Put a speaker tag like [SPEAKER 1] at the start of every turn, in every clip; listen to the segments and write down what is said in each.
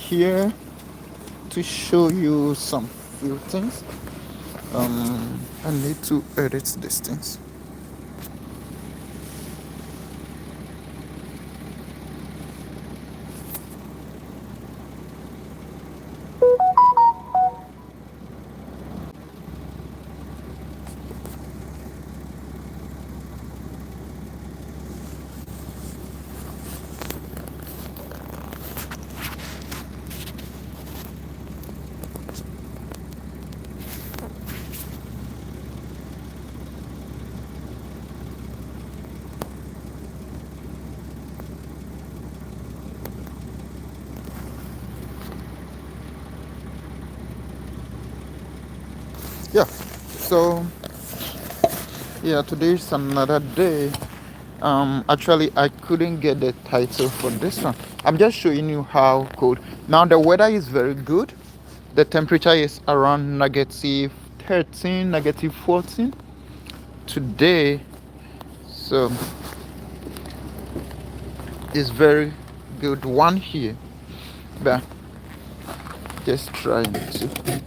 [SPEAKER 1] here to show you some few things. I need to edit these things. Yeah. So yeah, today is another day. Actually, I couldn't get the title for this one. I'm just showing you how cold. Now the weather is very good. The temperature is around negative 13, negative 14 today. So it's very good one here. But just trying to.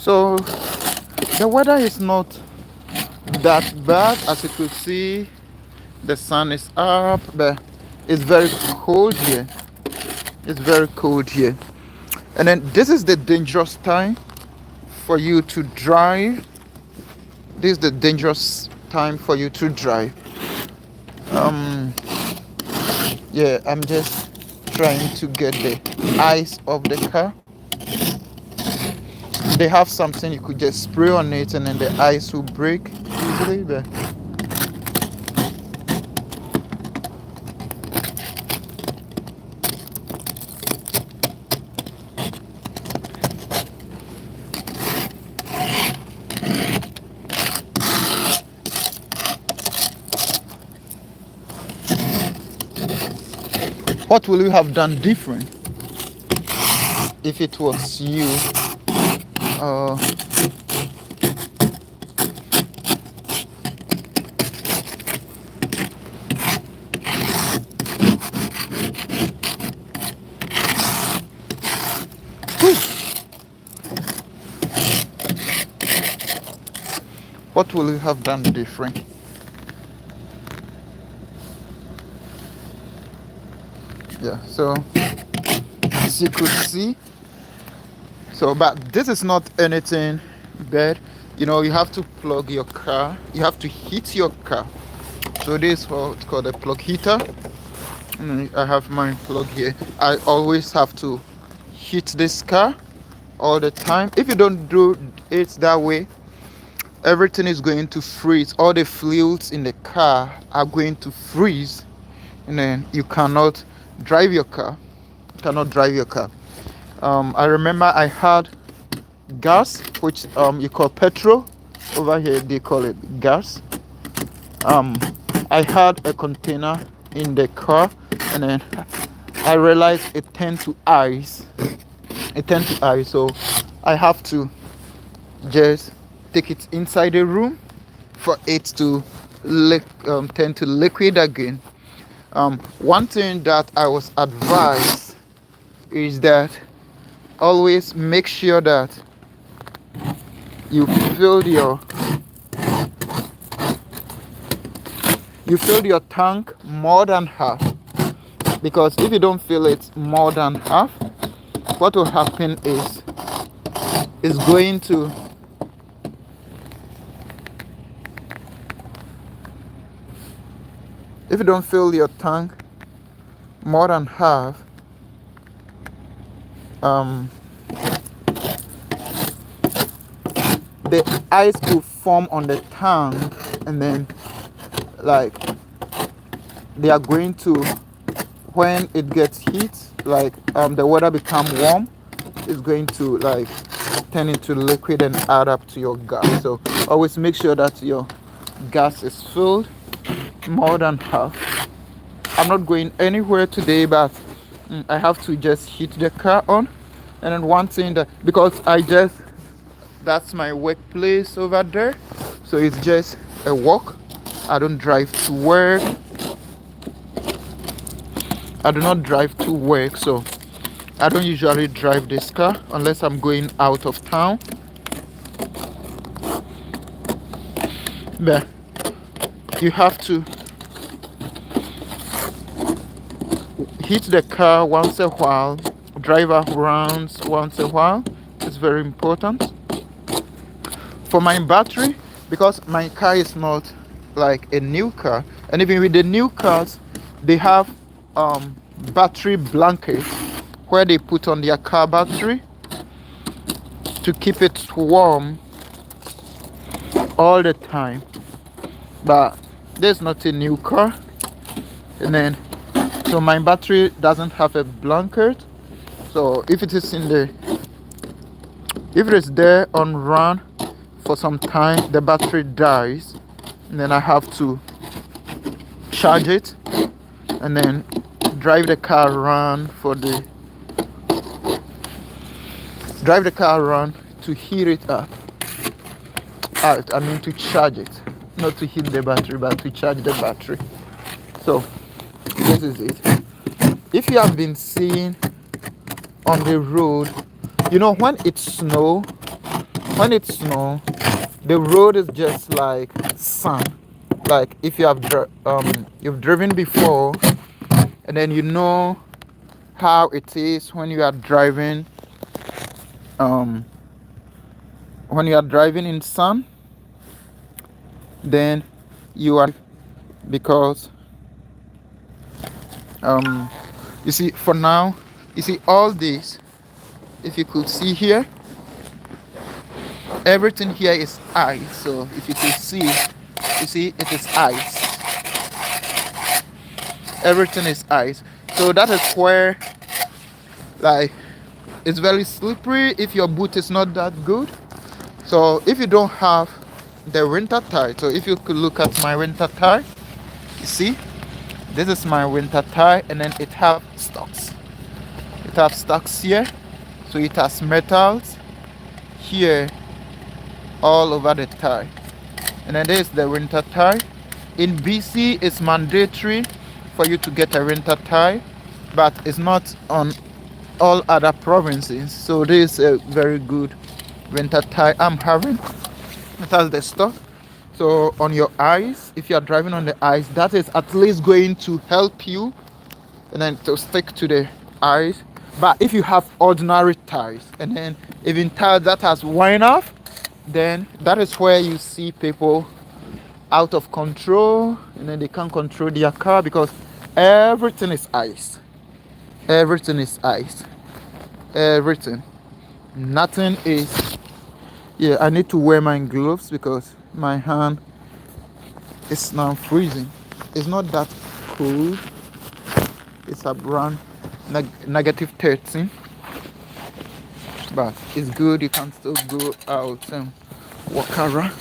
[SPEAKER 1] So the weather is not that bad. As you could see, the sun is up, but it's very cold here. It's very cold here. And then this is the dangerous time for you to drive. This is the dangerous time for you to drive. Yeah, I'm just trying to get the ice of the car. They have something you could just spray on it and then the ice will break easily. But what will you have done different if it was you? Uh, what will you have done different? Yeah, so as you could see, so but this is not anything bad. You have to plug your car, you have to heat your car. So this is what's called a plug heater. I have mine plug here. I always have to heat this car all the time. If you don't do it that way, everything is going to freeze. All the fluids in the car are going to freeze, and then you cannot drive your car. I remember I had gas, which you call petrol. Over here they call it gas. I had a container in the car, and then I realized it turned to ice. So I have to just take it inside the room for it to turn to liquid again. One thing that I was advised is that always make sure that you fill your tank more than half, because if you don't fill it more than half, what will happen is going to if you don't fill your tank more than half, the ice will form on the tank, and then like they are going to, when it gets heat, like the weather become warm, it's going to like turn into liquid and add up to your gas. So always make sure that your gas is filled more than half. I'm not going anywhere today, but I have to just heat the car on. And then one thing that, because that's my workplace over there, so it's just a walk. I don't drive to work. I do not drive to work, so I don't usually drive this car unless I'm going out of town. But you have to heat the car once a while, drive around once a while. It's very important. For my battery, because my car is not like a new car, and even with the new cars, they have battery blankets where they put on their car battery to keep it warm all the time. But there's not a new car, and then so my battery doesn't have a blanket. So if it is there on run for some time, the battery dies, and then I have to charge it and then drive the car around to heat it up. I mean to charge it, not to heat the battery, but to charge the battery. So this is it. If you have been seeing on the road, when it snow, the road is just like sand. Like if you have you've driven before, and then you know how it is when you are driving in sun, then you are, because you see, for now, you see all this, if you could see here, everything here is ice. So if you could see, you see it is ice. Everything is ice. So that is where, like, it's very slippery if your boot is not that good. So if you don't have the winter tire, so if you could look at my winter tire, you see this is my winter tire, and then it have stocks. It has stocks here, so it has metals here all over the tire. And then this is the winter tire. In BC, it's mandatory for you to get a winter tire, but it's not on all other provinces. So this is a very good winter tire I'm having. It has the stock. So on your ice, if you are driving on the ice, that is at least going to help you, and then to stick to the ice. But if you have ordinary tires, and then even tires that has worn off, then that is where you see people out of control, and then they can't control their car because everything is ice. Everything is ice. Everything. Nothing is. Yeah, I need to wear my gloves because my hand is now freezing. It's not that cold. It's around negative 13, but it's good. You can still go out and walk around.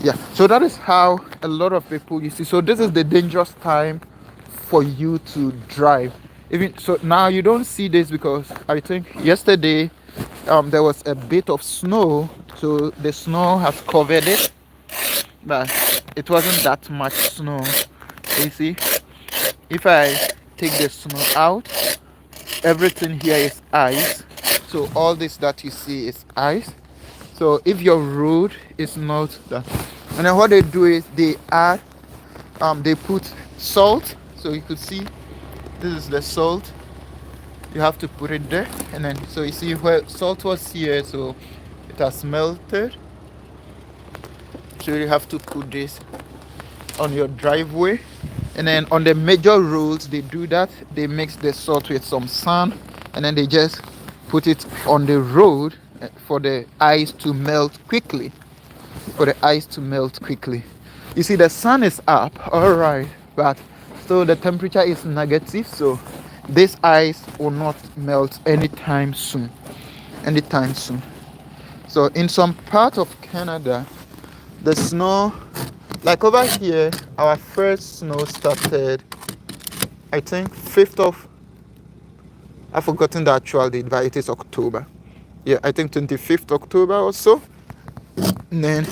[SPEAKER 1] Yeah, so that is how a lot of people, you see. So this is the dangerous time for you to drive. Even so, now you don't see this because I think yesterday there was a bit of snow, so the snow has covered it, but it wasn't that much snow. You see, if I take the snow out, everything here is ice. So all this that you see is ice. So if your road is not that, and then what they do is they add, they put salt. So you could see this is the salt. You have to put it there, and then so you see where salt was here, so it has melted. So you have to put this on your driveway, and then on the major roads they do that. They mix the salt with some sand, and then they just put it on the road for the ice to melt quickly. for the ice to melt quickly. You see, the sun is up, all right, but still the temperature is negative, so this ice will not melt anytime soon. Anytime soon. So in some part of Canada, the snow, like over here, our first snow started, I think, 5th of, I've forgotten the actual date, but it is October. Yeah, I think 25th October or so. And then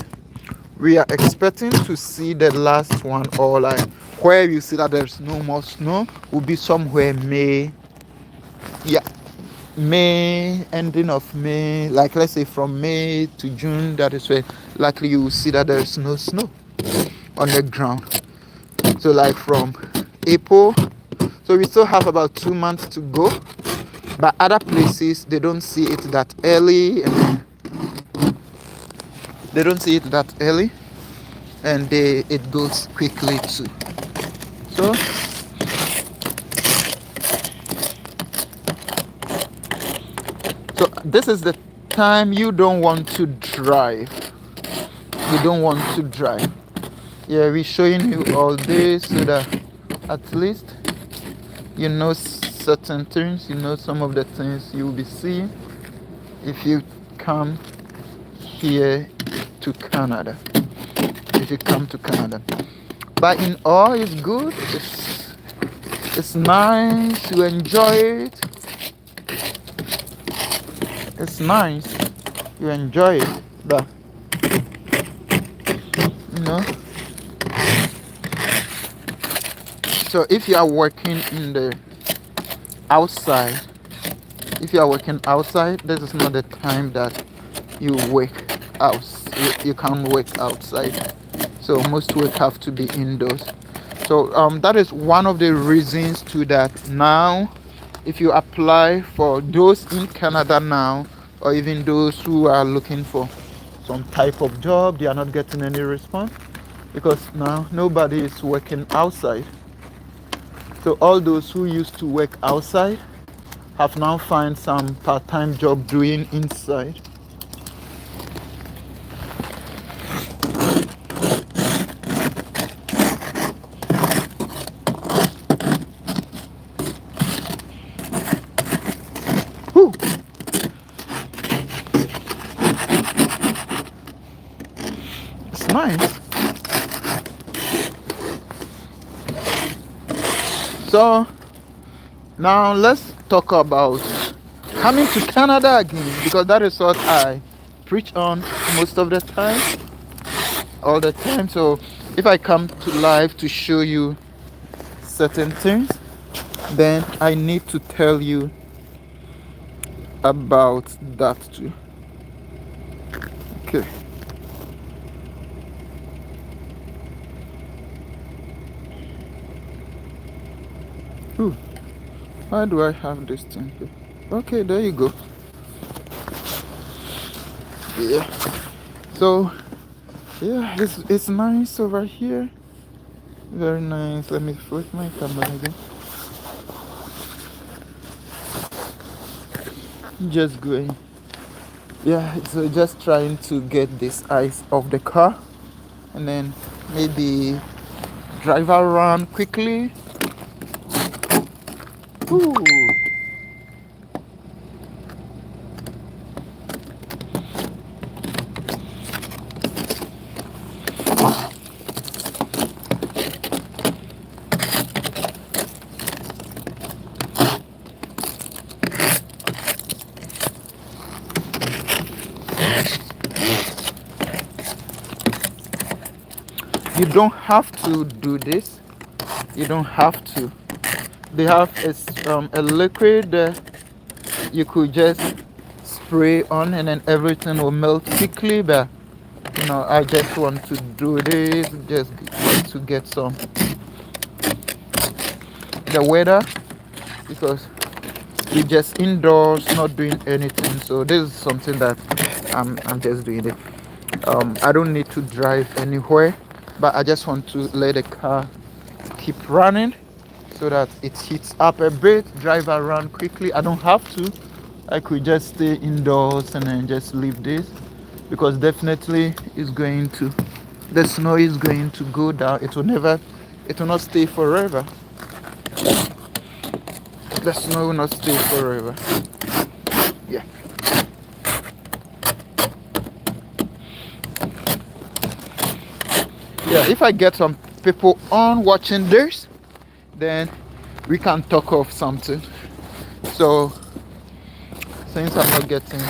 [SPEAKER 1] we are expecting to see the last one, or like where you see that there's no more snow, will be somewhere May. Yeah, May, ending of May, like let's say from May to June. That is where likely you will see that there's no snow on the ground. So like from April, so we still have about 2 months to go. But other places they don't see it that early, and they don't see it that early, and it goes quickly too. So this is the time you don't want to drive. You don't want to drive. Yeah, we're showing you all this so that at least you know certain things, you know some of the things you will be seeing if you come here to Canada. If you come to Canada. But in all, it's good. It's nice. You enjoy it. It's nice. You enjoy it. But you know. So if you are working in the outside, if you are working outside, this is not the time that you work out. You can't work outside. So most work have to be indoors. So that is one of the reasons to that. Now if you apply for those in Canada now, or even those who are looking for some type of job, they are not getting any response because now nobody is working outside. So all those who used to work outside have now find some part-time job doing inside. Whew. It's nice. So now let's talk about coming to Canada again, because that is what I preach on most of the time, all the time. So if I come to live to show you certain things, then I need to tell you about that too. Okay. Ooh, why do I have this thing here? Okay, there you go. Yeah. So yeah, it's nice over here. Very nice. Let me flip my camera again. Just going. Yeah, so just trying to get this ice off the car, and then maybe drive around quickly. Ooh. You don't have to do this. You don't have to. They have a liquid you could just spray on, and then everything will melt quickly. But I just want to do this, just want to get some the weather, because we just indoors not doing anything. So this is something that I'm just doing it. I don't need to drive anywhere, but I just want to let the car keep running so that it heats up a bit, drive around quickly. I don't have to. I could just stay indoors and then just leave this because definitely it's going to, the snow is going to go down. It will not stay forever. The snow will not stay forever. Yeah. Yeah, if I get some people on watching this, then we can talk of something. So since I'm not getting,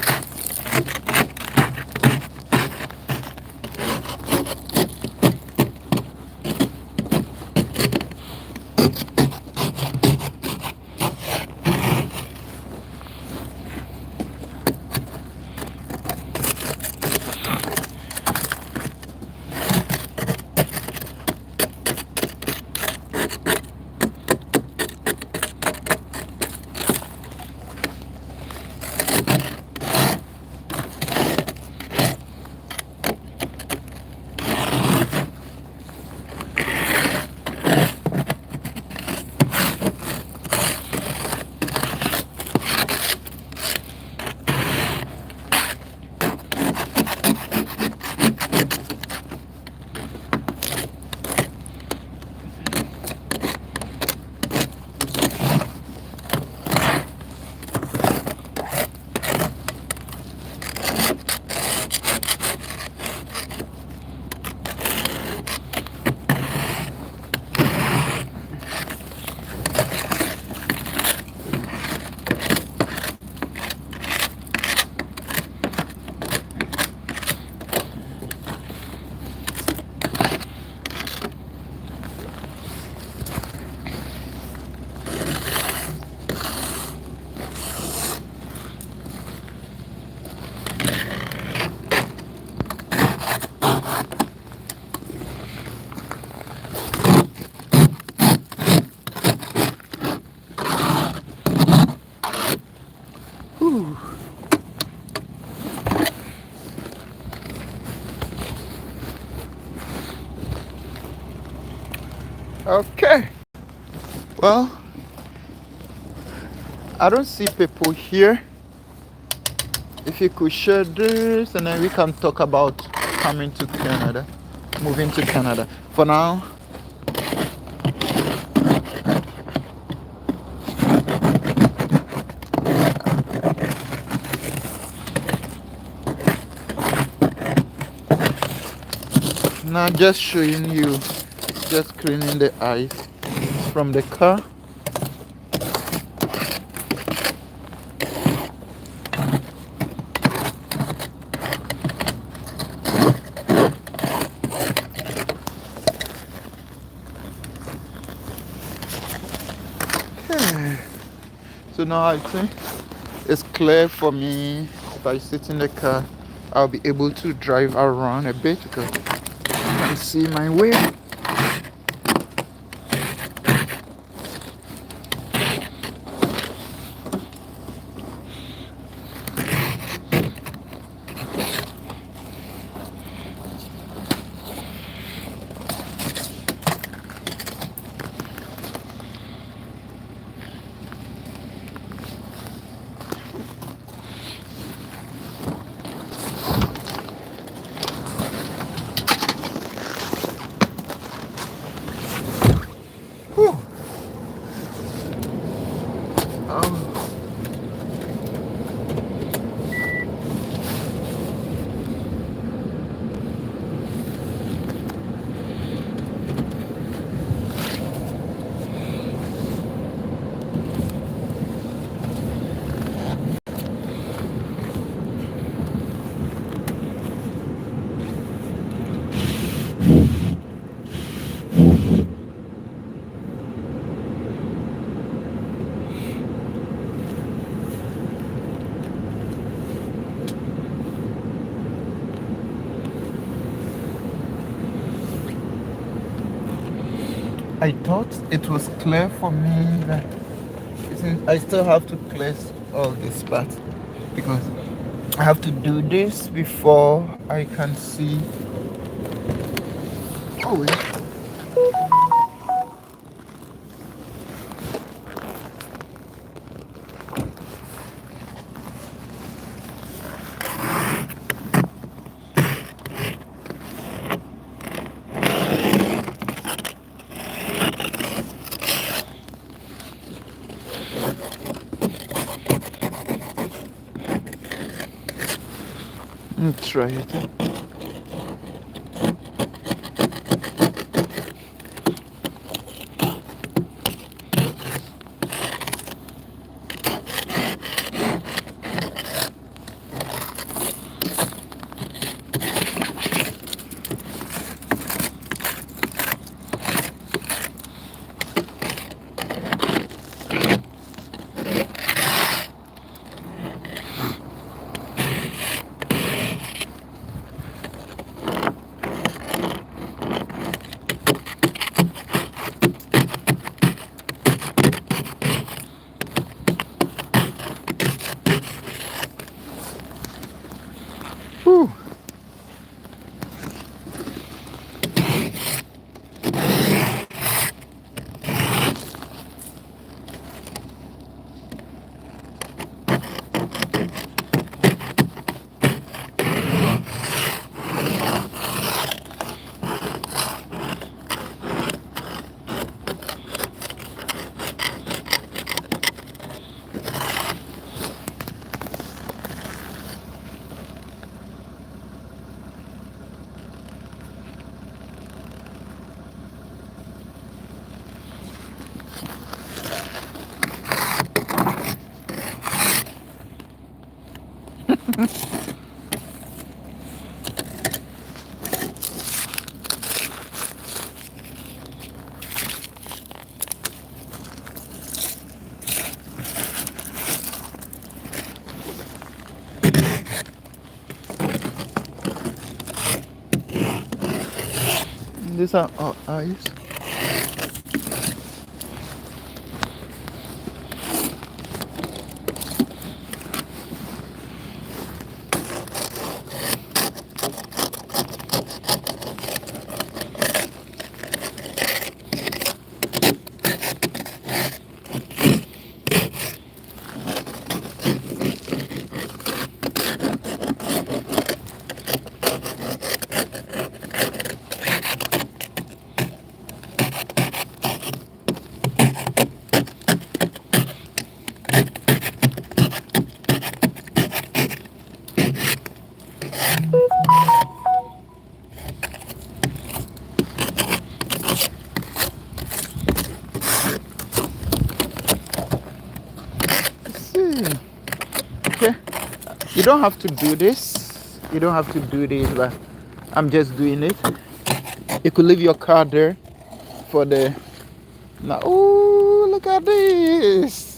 [SPEAKER 1] whew. Okay. Well, I don't see people here. If you could share this, and then we can talk about coming to Canada, moving to Canada. For now, now just showing you, just cleaning the ice from the car. Okay. So now I think it's clear for me. If I sit in the car, I'll be able to drive around a bit because I can see my way. Whew. Oh. I thought it was clear for me that I still have to clear all this part because I have to do this before I can see. Oh, yeah. Try it. Whew. These are our eyes. Let's see. Okay. You don't have to do this. You don't have to do this, but I'm just doing it. You could leave your card there for the. Now, oh, look at this.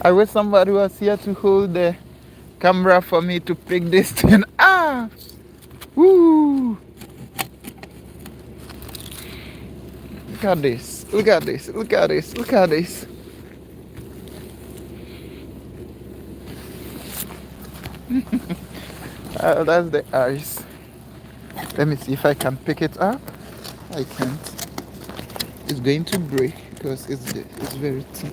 [SPEAKER 1] I wish somebody was here to hold the camera for me to pick this thing. Ah, woo. Look at this. Look at this. Look at this. Look at this. That's the ice. Let me see if I can pick it up. I can't. It's going to break because it's very thin.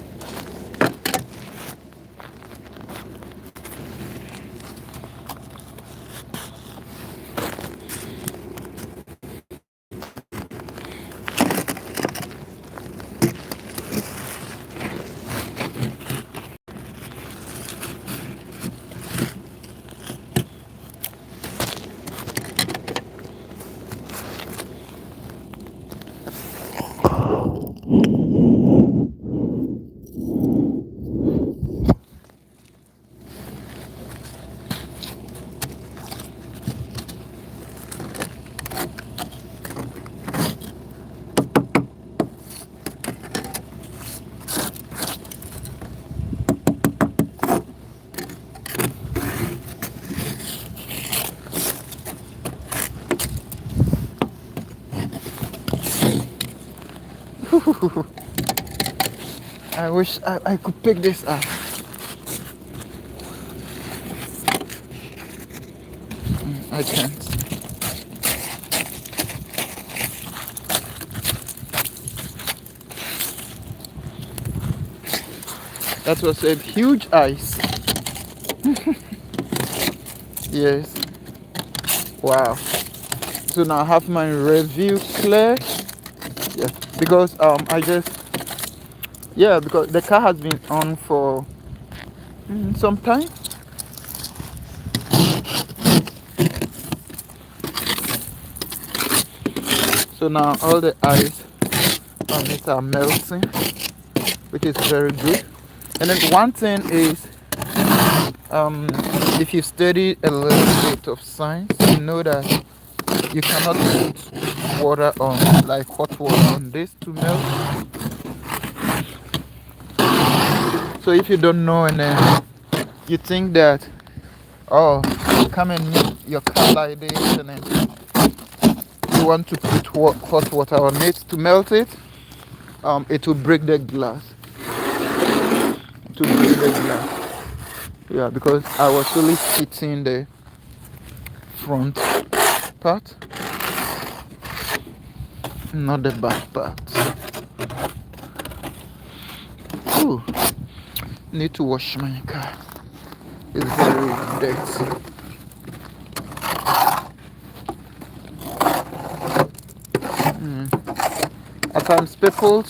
[SPEAKER 1] I wish I could pick this up. I can't. That was a huge ice. Yes. Wow. So now I have my review clear. Yes. Because I just Yeah, because the car has been on for some time. So now all the ice on it are melting, which is very good. And then one thing is, um, if you study a little bit of science, you know that you cannot put water on, like hot water on this to melt. So if you don't know and then you think that, oh, come and meet your car like this and then you want to put hot water on it to melt it, it will break the glass. It will break the glass. Yeah, because I was really hitting the front part, not the back part. Ooh, need to wash my car. It's very dirty. At times people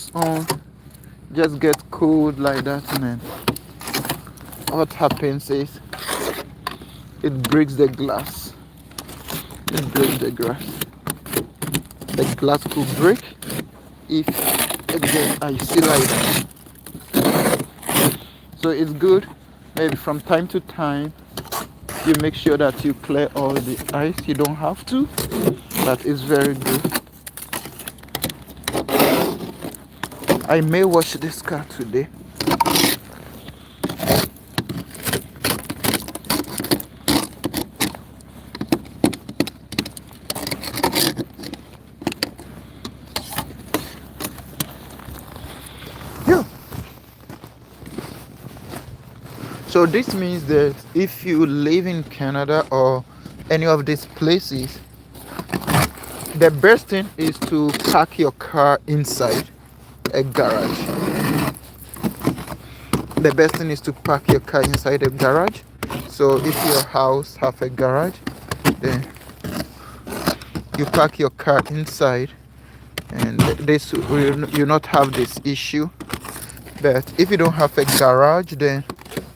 [SPEAKER 1] just get cold like that, and then what happens is it breaks the glass. It breaks the glass. The glass could break if again I see like that. So it's good maybe from time to time you make sure that you clear all the ice. You don't have to, but it's very good. I may wash this car today. Yeah. So this means that if you live in Canada or any of these places, the best thing is to park your car inside a garage. The best thing is to park your car inside a garage. So if your house have a garage, then you park your car inside, and this will you not have this issue. But if you don't have a garage, then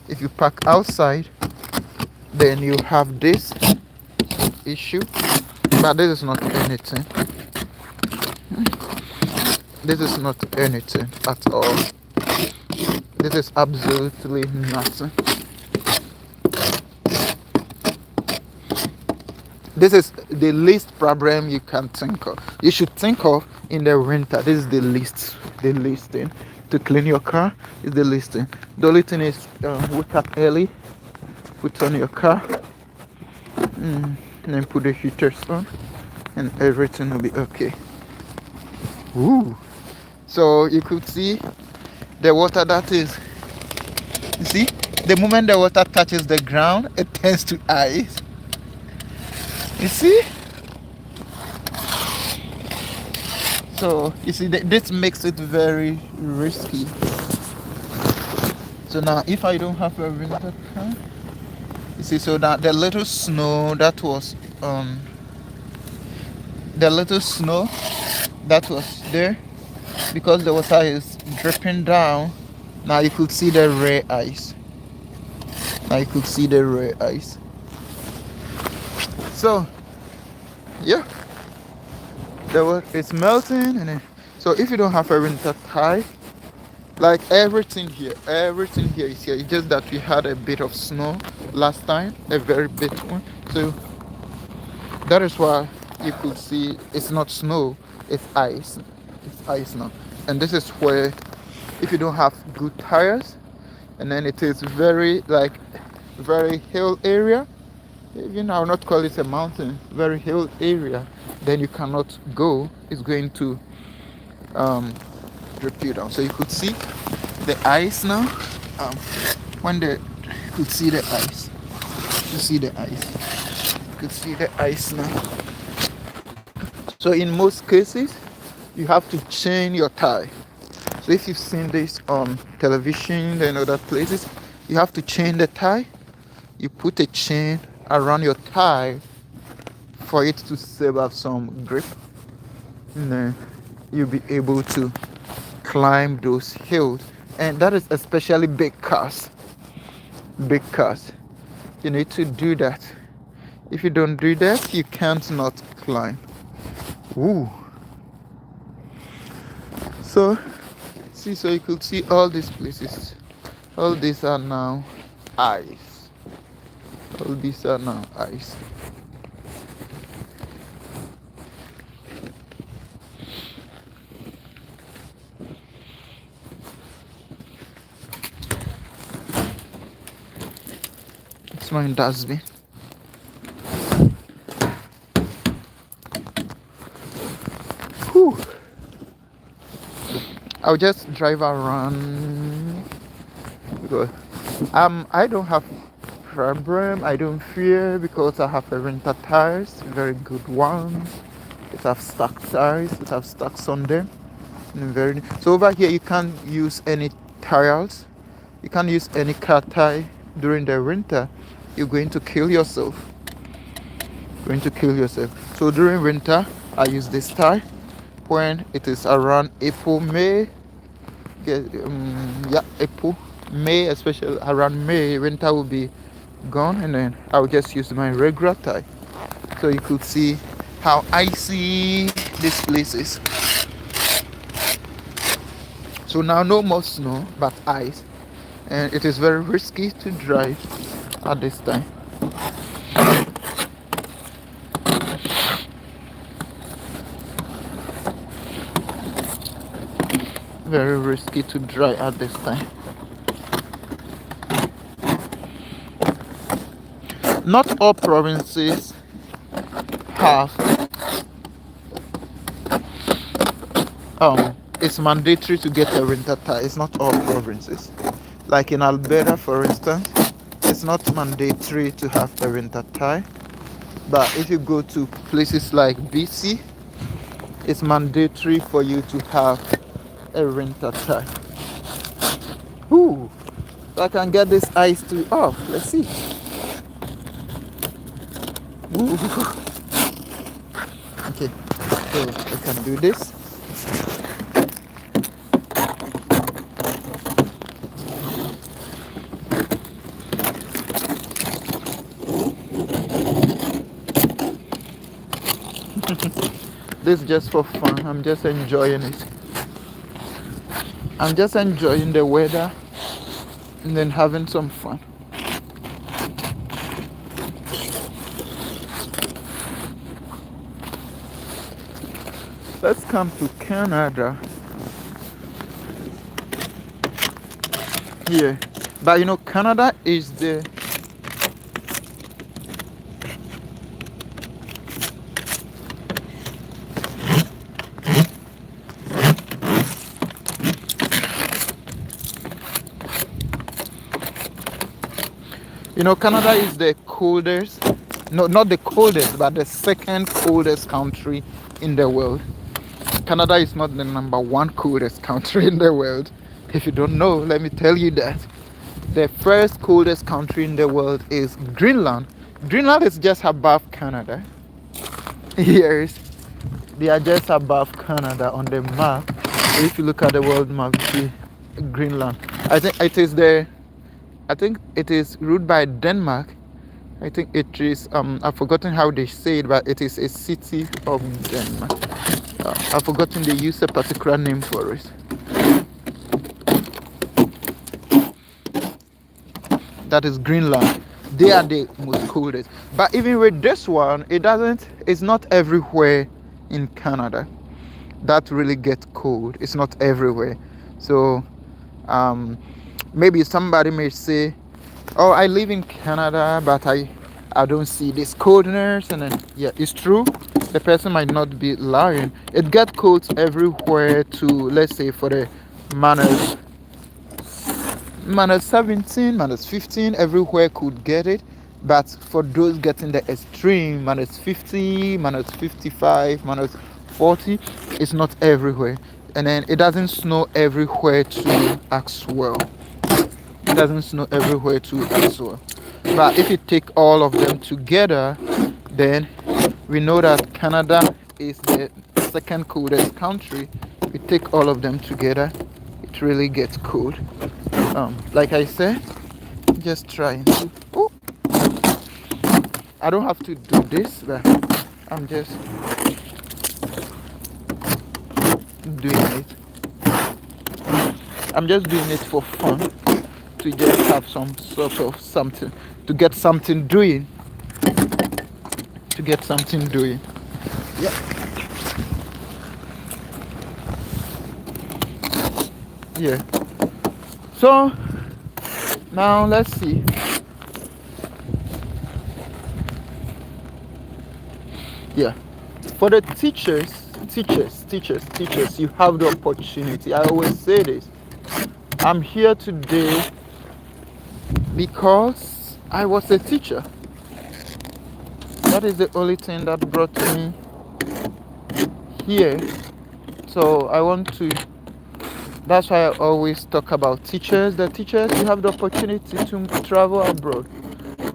[SPEAKER 1] if you park outside, then you have this issue. But this is not anything. This is not anything at all. This is absolutely nothing. This is the least problem you can think of. You should think of in the winter. This is the least thing to clean your car. Is the least thing. The only thing is wake up early, put on your car, and then put the heaters on, and everything will be okay. Ooh. So you could see the water that is. You see, the moment the water touches the ground, it turns to ice. You see? So you see this makes it very risky. So now if I don't have a winter car, you see, so that the little snow that was there, because the water is dripping down, now you could see the rare ice. So yeah, the water is melting, and then, so if you don't have a winter tire, like everything here is here. It's just that we had a bit of snow last time, a very big one. So that is why you could see it's not snow, it's ice. It's ice now. And this is where, if you don't have good tires, and then it is very hill area, even I'll not call it a mountain, very hill area, then you cannot go. It's going to drip you down. So you could see the ice now. You could see the ice. You could see the ice now. So in most cases, you have to chain your tie. So if you've seen this on television and other places, you have to chain the tie. You put a chain around your tie for it to save up some grip, and then you'll be able to climb those hills and that is especially big cars. Big cars. You need to do that. If you don't do that, you can't not climb. Ooh. So, see, so you could see all these places. All these are now ice. All these are now ice. It's my dustbin. Whew. I'll just drive around because I don't have problem. I don't fear because I have a rental tires, very good ones. It have stock tires. It have stocks on them. And very so over here you can't use any tires. You can't use any car tire during the winter. You're going to kill yourself. Going to kill yourself. So during winter I use this tire when it is around April, May. Yeah, April, May, especially around May, winter will be gone, and then I'll just use my regular tire. So you could see how icy this place is. So now no more snow, but ice, and it is very risky to drive at this time. Very risky to drive at this time. Not all provinces have it's mandatory to get a winter tire. It's not all provinces. Like in Alberta, for instance, it's not mandatory to have a winter tire. But if you go to places like BC, it's mandatory for you to have a winter tire. Ooh, so I can get this ice to off. Let's see. Ooh. Okay, so I can do this. This is just for fun. I'm just enjoying it. I'm just enjoying the weather and then having some fun. Let's come to Canada. Yeah, but you know, Canada is the Canada is the coldest, no, not the coldest, but the second coldest country in the world. Canada is not the number one coldest country in the world. If you don't know, let me tell you that. The first coldest country in the world is Greenland. Greenland is just above Canada. Yes, they are just above Canada on the map. If you look at the world map, you see Greenland. I think it is ruled by Denmark. I think it is, I've forgotten how they say it, but it is a city of Denmark. I've forgotten they use a particular name for it. That is Greenland. They are the most coldest. But even with this one, it's not everywhere in Canada that really gets cold. It's not everywhere. So, maybe somebody may say, oh, I live in Canada, but I don't see this coldness. And then, yeah, it's true. The person might not be lying. It gets cold everywhere to, let's say, for the -17, -15, everywhere could get it. But for those getting the extreme, -50, -55, -40, it's not everywhere. And then it doesn't snow everywhere too as well. It doesn't snow everywhere too as well. But if you take all of them together, then we know that Canada is the second coldest country. We take all of them together, it really gets cold. Like I said, just trying to. Oh, I don't have to do this, but I'm just doing it. I'm just doing it for fun, to just have some sort of something, to get something doing, to get something doing. Yeah. Yeah. So now let's see. Yeah. For the teachers, you have the opportunity. I always say this. I'm here today because I was a teacher. That is the only thing that brought me here. So I want to, that's why I always talk about teachers. The teachers, you have the opportunity to travel abroad.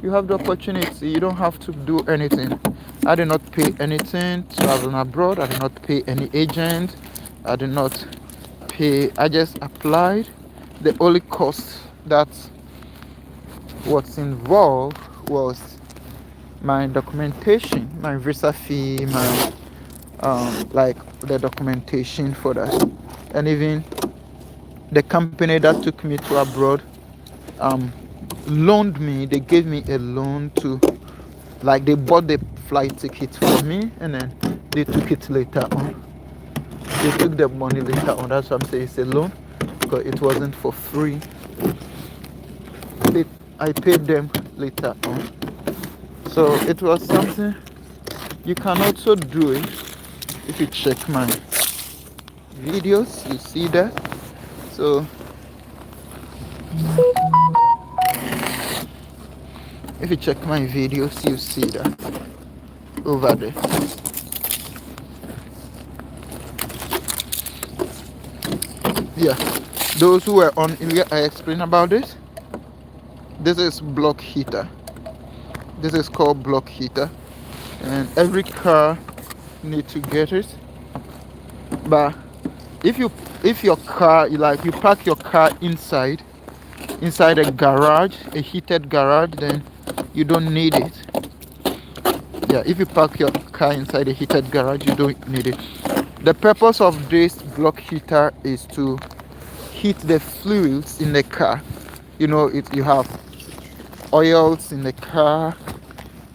[SPEAKER 1] You have the opportunity. You don't have to do anything. I did not pay anything traveling abroad. I did not pay any agent. I did not pay. I just applied. The only cost that was involved was my documentation, my visa fee, my like the documentation for that, and even the company that took me to abroad um loaned me. They gave me a loan to, like, they bought the flight ticket for me, and then they took it later on. They took the money later on. That's what I'm saying, it's a loan, because it wasn't for free. I paid them later on. So it was something. You can also do it. If you check my videos, you see that. So if you check my videos, you see that over there. Yeah, those who were on earlier, I explained about this. This is block heater. This is called block heater, and every car need to get it. But if your car, you park your car inside a garage, a heated garage, then you don't need it. Yeah, if you park your car inside a heated garage, you don't need it. The purpose of this block heater is to heat the fluids in the car. You know, you have oils in the car,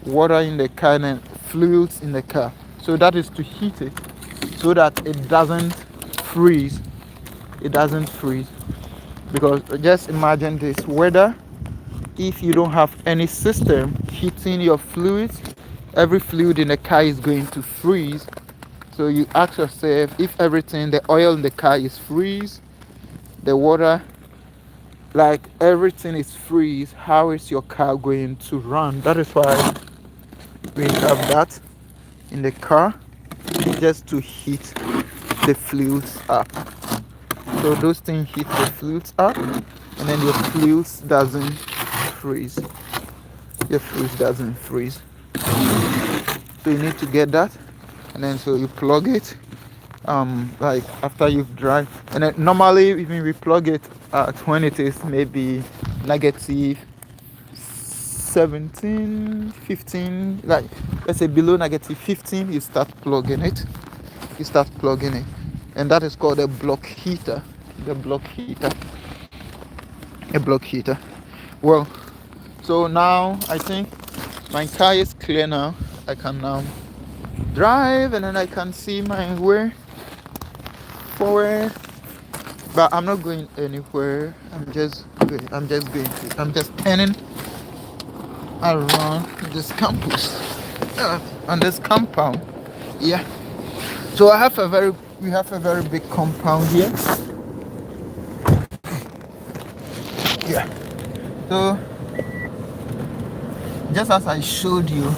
[SPEAKER 1] water in the car, and fluids in the car. So that is to heat it so that it doesn't freeze. It doesn't freeze. Because just imagine this weather. If you don't have any system heating your fluids, every fluid in the car is going to freeze. So you ask yourself, if everything, the oil in the car is freeze, the water, like everything is freeze, how is your car going to run? That is why we have that in the car, just to heat the fluids up. So those things heat the fluids up, and then your fluids doesn't freeze. Your fluids doesn't freeze. So you need to get that, and then so you plug it like after you've dried, and then normally even we plug it at when it is maybe negative 17, 15, like let's say below negative 15, you start plugging it. And that is called a block heater. A block heater. Well, so now I think my car is clear now. I can now drive, and then I can see my way forward. But I'm not going anywhere. I'm just turning around this campus, on this compound. Yeah. So we have a very big compound here. Yeah. So just as I showed you,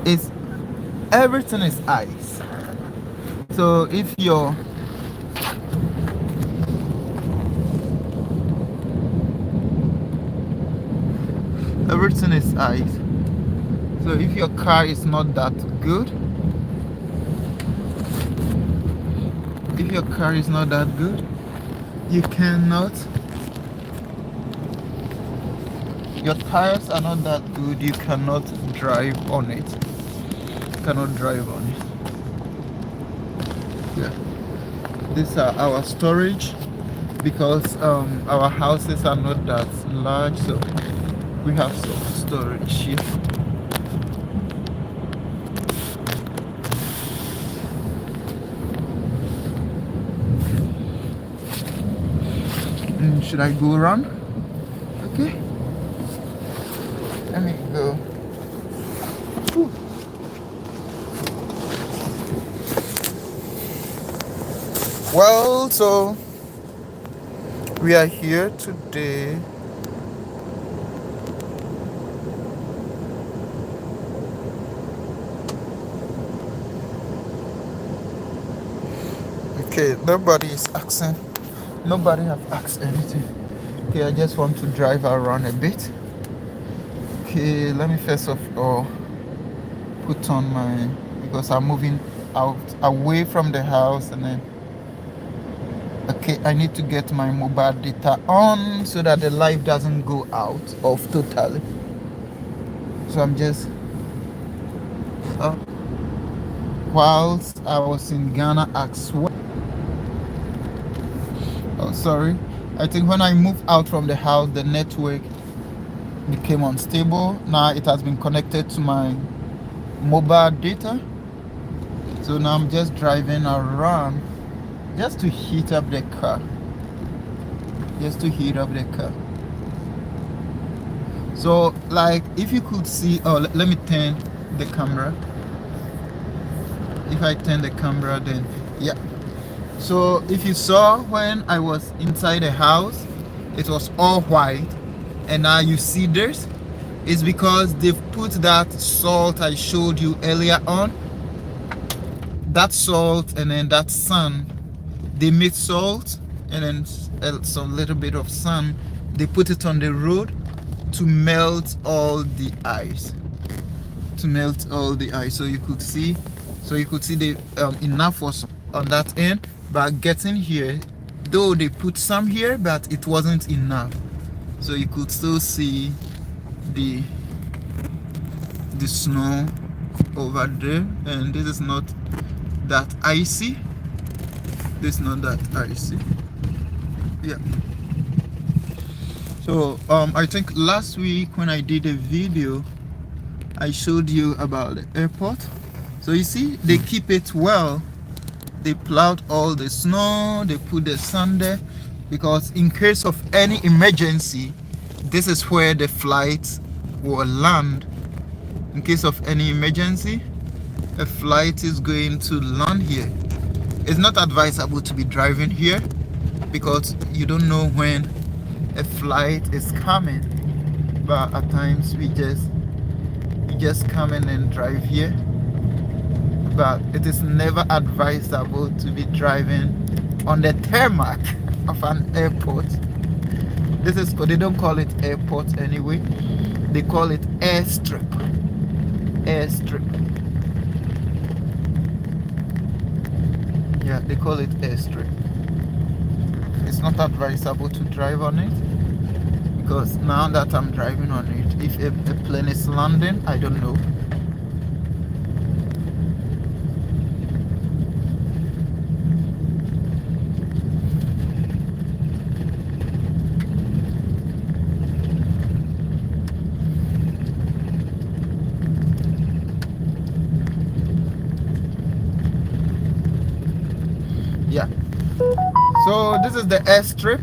[SPEAKER 1] is everything is ice. So if everything is ice. So if your car is not that good, if your car is not that good, you cannot, your tires are not that good, you cannot drive on it. You cannot drive on it. Yeah, these are our storage, because our houses are not that large, so we have some storage here. Should I go around? Okay, let me go. Whew. Well, so we are here today. Okay, nobody is asking. Nobody have asked anything. Okay, I just want to drive around a bit. Okay, let me first of all put on my, because I'm moving out away from the house, and then okay, I need to get my mobile data on so that the light doesn't go out off totally. So I'm just whilst I was in Ghana as well. Oh, sorry. I think when I moved out from the house, the network became unstable. Now it has been connected to my mobile data. So now I'm just driving around just to heat up the car. Just to heat up the car. So, like, if you could see, oh, let me turn the camera. If I turn the camera, then yeah. So if you saw when I was inside the house, it was all white, and now you see this. It's because they've put that salt I showed you earlier on. That salt and then that sun, they made salt and then some little bit of sun. They put it on the road to melt all the ice. To melt all the ice, so you could see. So you could see the enough was on that end, but getting here, though they put some here, but it wasn't enough. So you could still see the snow over there, and this is not that icy. This is not that icy. Yeah. So I think last week when I did a video, I showed you about the airport. So you see, they keep it well. They plowed all the snow, they put the sand there, because in case of any emergency, this is where the flight will land. In case of any emergency, a flight is going to land here. It's not advisable to be driving here, because you don't know when a flight is coming. But at times we just come in and drive here. But it is never advisable to be driving on the tarmac of an airport. This is, they don't call it airport anyway. They call it airstrip. Airstrip. Yeah, they call it airstrip. It's not advisable to drive on it, because now that I'm driving on it, if a plane is landing, I don't know. Yeah, so this is the airstrip.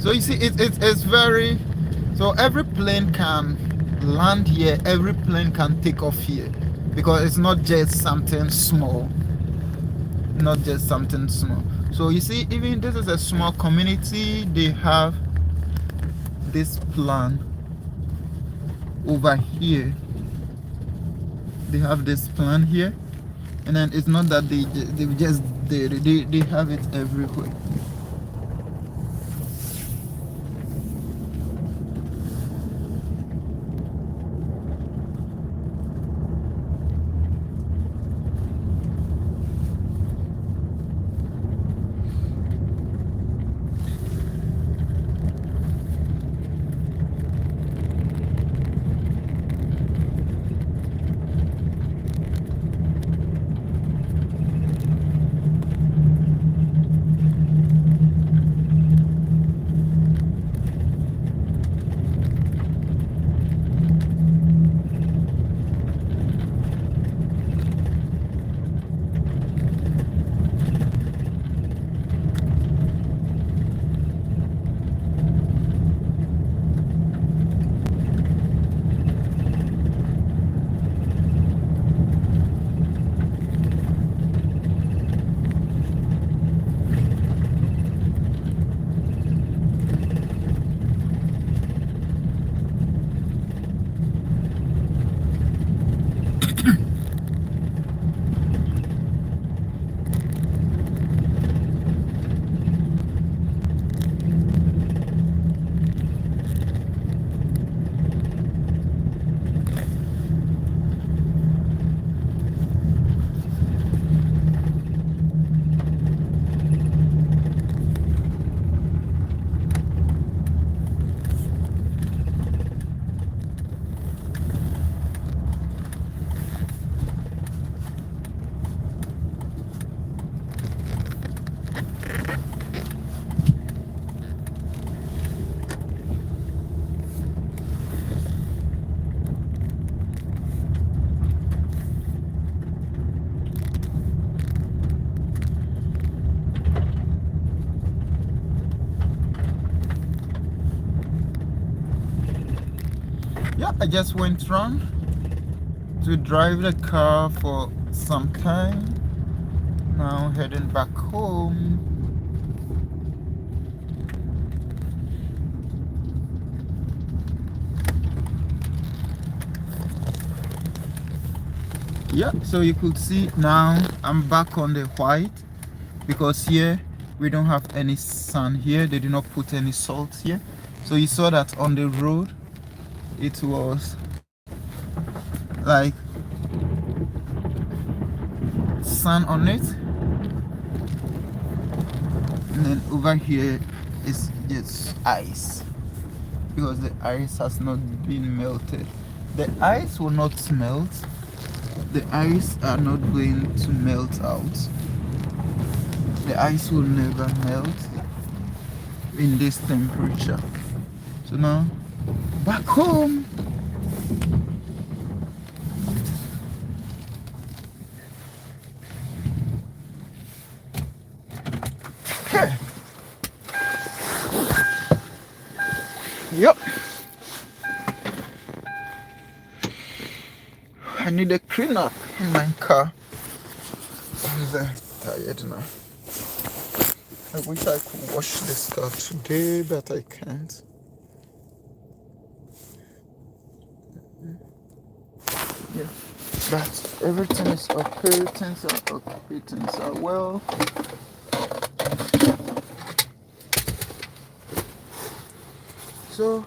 [SPEAKER 1] So you see, it's very, so every plane can land here, every plane can take off here, because it's not just something small, not just something small. So you see, even this is a small community, they have this plan over here. They have this plan here, and then it's not that they have it everywhere. Yeah, I just went around to drive the car for some time. Now heading back home. Yeah, so you could see now I'm back on the white, because here we don't have any sand here. They did not put any salt here. So you saw that on the road it was like sand on it, and then over here is just ice, because the ice has not been melted. The ice will not melt. The ice are not going to melt out. The ice will never melt in this temperature. So now back home. Yep. I need a cleanup in my car. I'm very tired now. I wish I could wash this car today, but I can't. Yeah. But everything is okay, things are okay, things are well. So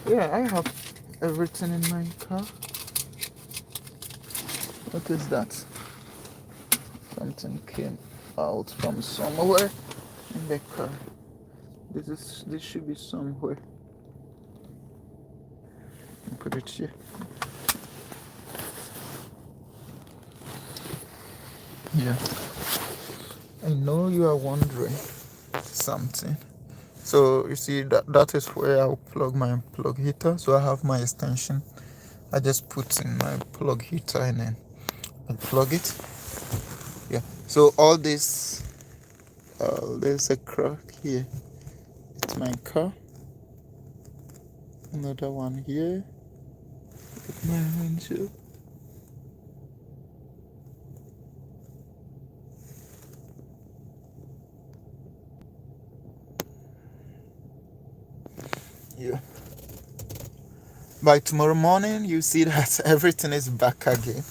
[SPEAKER 1] yeah, I have everything in my car. What is that? Something came out from somewhere in the car. This should be somewhere. Put it here. Yeah. I know you are wondering something. So you see that is where I'll plug my plug heater. So I have my extension. I just put in my plug heater and then I plug it. Yeah. So all this, there's a crack here. It's my car. Another one here. With my windshield. Yeah. By tomorrow morning, you see that everything is back again.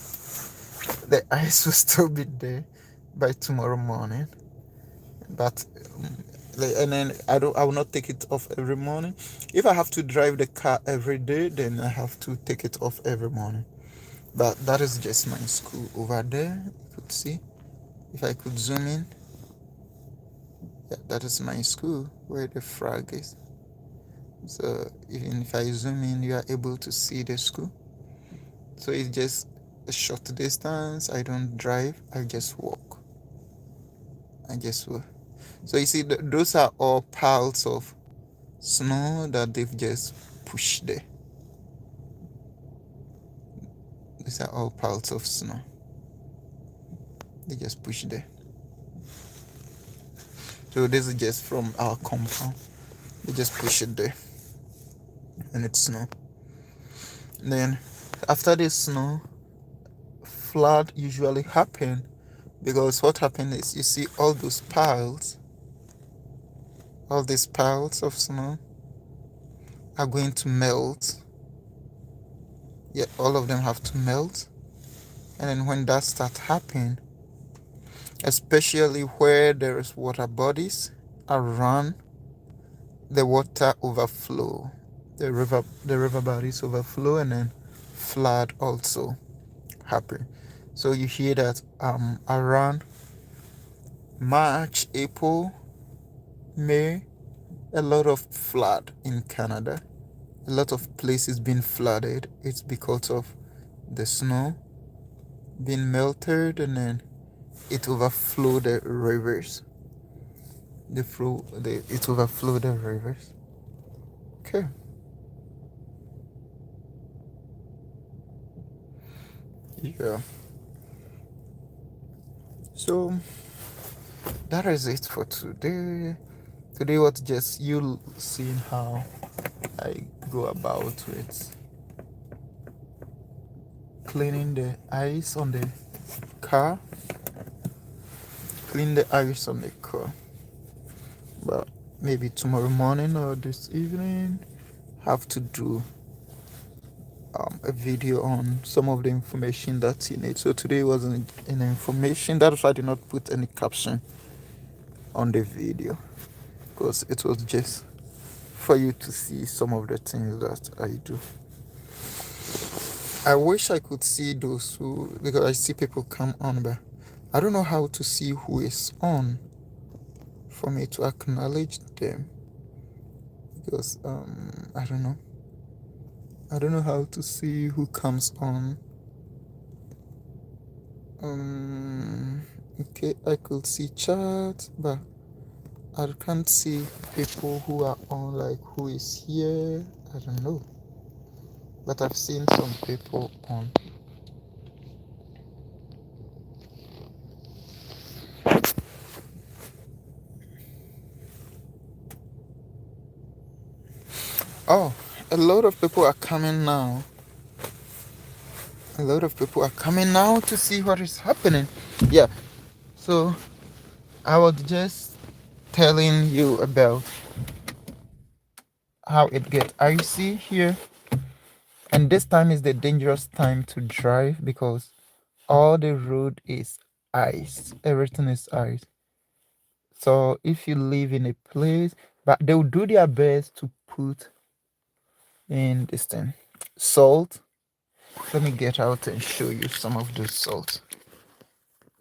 [SPEAKER 1] The ice will still be there by tomorrow morning, but and then I will not take it off every morning. If I have to drive the car every day, then I have to take it off every morning. But that is just my school over there. You could see, if I could zoom in. Yeah, that is my school where the flag is. So even if I zoom in, you are able to see the school. So it's just a short distance. I don't drive, I just walk. I just walk. So you see, those are all piles of snow that they've just pushed there. These are all piles of snow. They just pushed there. So this is just from our compound. They just push it there. And it's snow. Then after the snow, flood usually happen, because what happened is, you see all those piles, all these piles of snow are going to melt. Yeah, all of them have to melt. And then when that starts happening, especially where there is water bodies around, the water overflow. The river bodies overflow, and then flood also happen. So you hear that around March, April, May, a lot of flood in Canada. A lot of places being flooded. It's because of the snow being melted, and then it overflowed the rivers. It overflowed the rivers. Okay. Yeah. So that is it for today. Today was just you seeing how I go about with cleaning the ice on the car, clean the ice on the car. But maybe tomorrow morning or this evening, have to do a video on some of the information that you need. So today wasn't an information. That's why I did not put any caption on the video, because it was just for you to see some of the things that I do. I wish I could see those who, because I see people come on, but I don't know how to see who is on for me to acknowledge them, because I don't know. I don't know how to see who comes on. Okay, I could see chat, but I can't see people who are on, like who is here. I don't know. But I've seen some people on. Oh, a lot of people are coming now. A lot of people are coming now to see what is happening. Yeah. So I was just telling you about how it gets icy here. And this time is the dangerous time to drive because all the road is ice. Everything is ice. So if you live in a place, but they will do their best to put in this thing salt. Let me get out and show you some of the salt.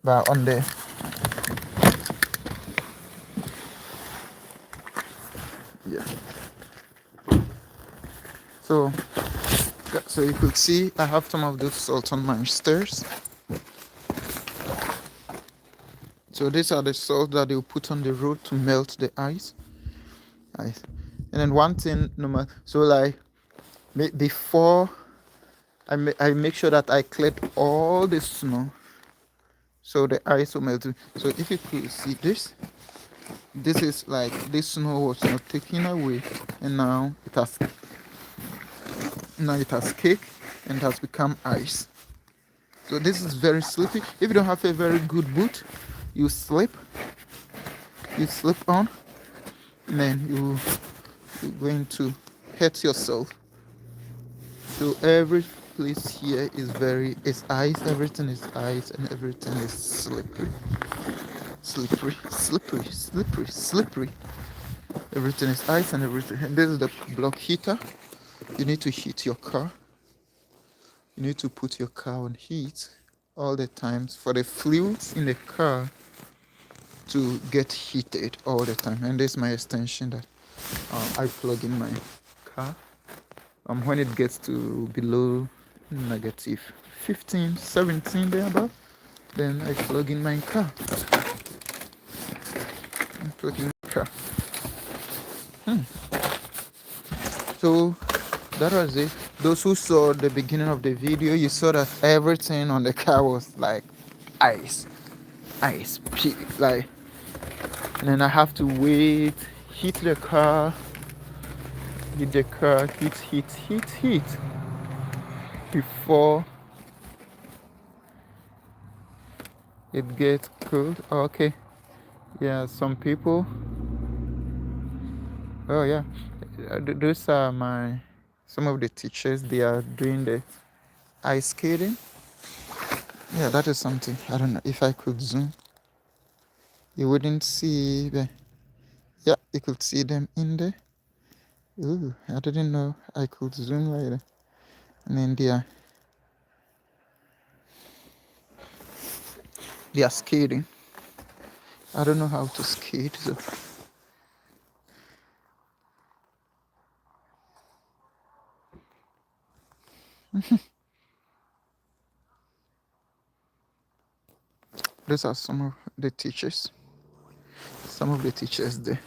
[SPEAKER 1] But on the yeah. So you could see I have some of those salt on my stairs. So these are the salt that they will put on the road to melt the ice. Ice. And then one thing, no matter, so like before I make sure that I cleared all the snow, so the ice will melt. So if you could see this is like this snow was not taken away, and now it has cake and has become ice. So this is very slippery. If you don't have a very good boot, you slip on, and then you're going to hurt yourself. So every place here is ice, everything is ice, and everything is slippery. Slippery. Everything is ice and everything. And this is the block heater. You need to heat your car. You need to put your car on heat all the time for the fluids in the car to get heated all the time. And this is my extension that I plug in my car. When it gets to below negative 15, 17 there above, then I plug in my car. So that was it. Those who saw the beginning of the video, you saw that everything on the car was like ice, like, and then I have to wait, heat the car, heat before it gets cold. Okay, yeah, some people. Oh yeah, those are some of the teachers. They are doing the ice skating. Yeah, that is something. I don't know if I could zoom. You wouldn't see the. Yeah, you could see them in there. Ooh, I didn't know I could zoom like that. And then they are skating. I don't know how to skate, so those are some of the teachers. Some of the teachers there.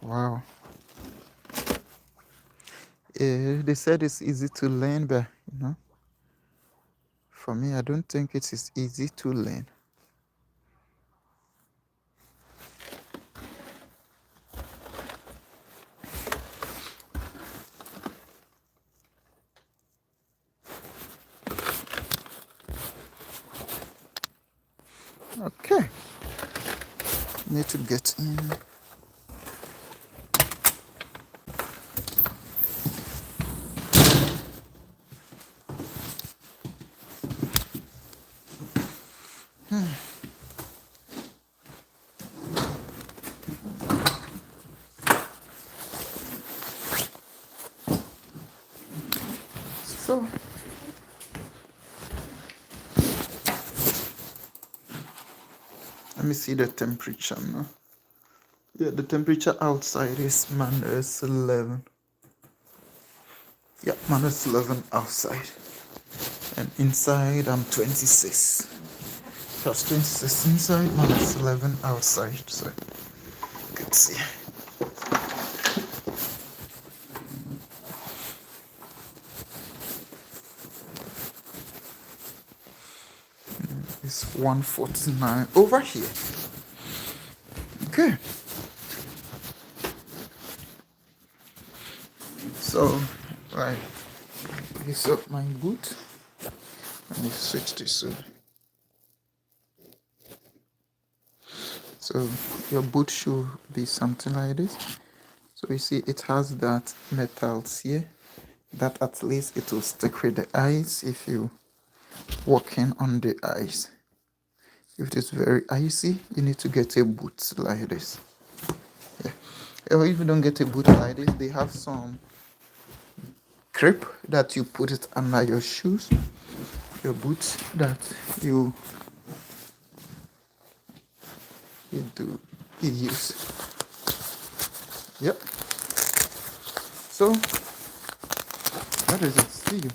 [SPEAKER 1] Wow. They said it's easy to learn, but for me, I don't think it is easy to learn. Okay, need to get in. So let me see the temperature now. Yeah, the temperature outside is -11. Yeah, -11 outside. And inside I'm 26. Plus 26 inside, -11 outside. So you can see. It's 149 over here. Okay. So, right. This up my boot. And it's 60 soon. So your boot should be something like this. So you see it has that metals here that at least it will stick with the ice if you walking on the ice. If it is very icy, you need to get a boot like this. Yeah. Or if you don't get a boot like this, they have some grip that you put it under your shoes, your boots that you use. Yep. So that is it. See you.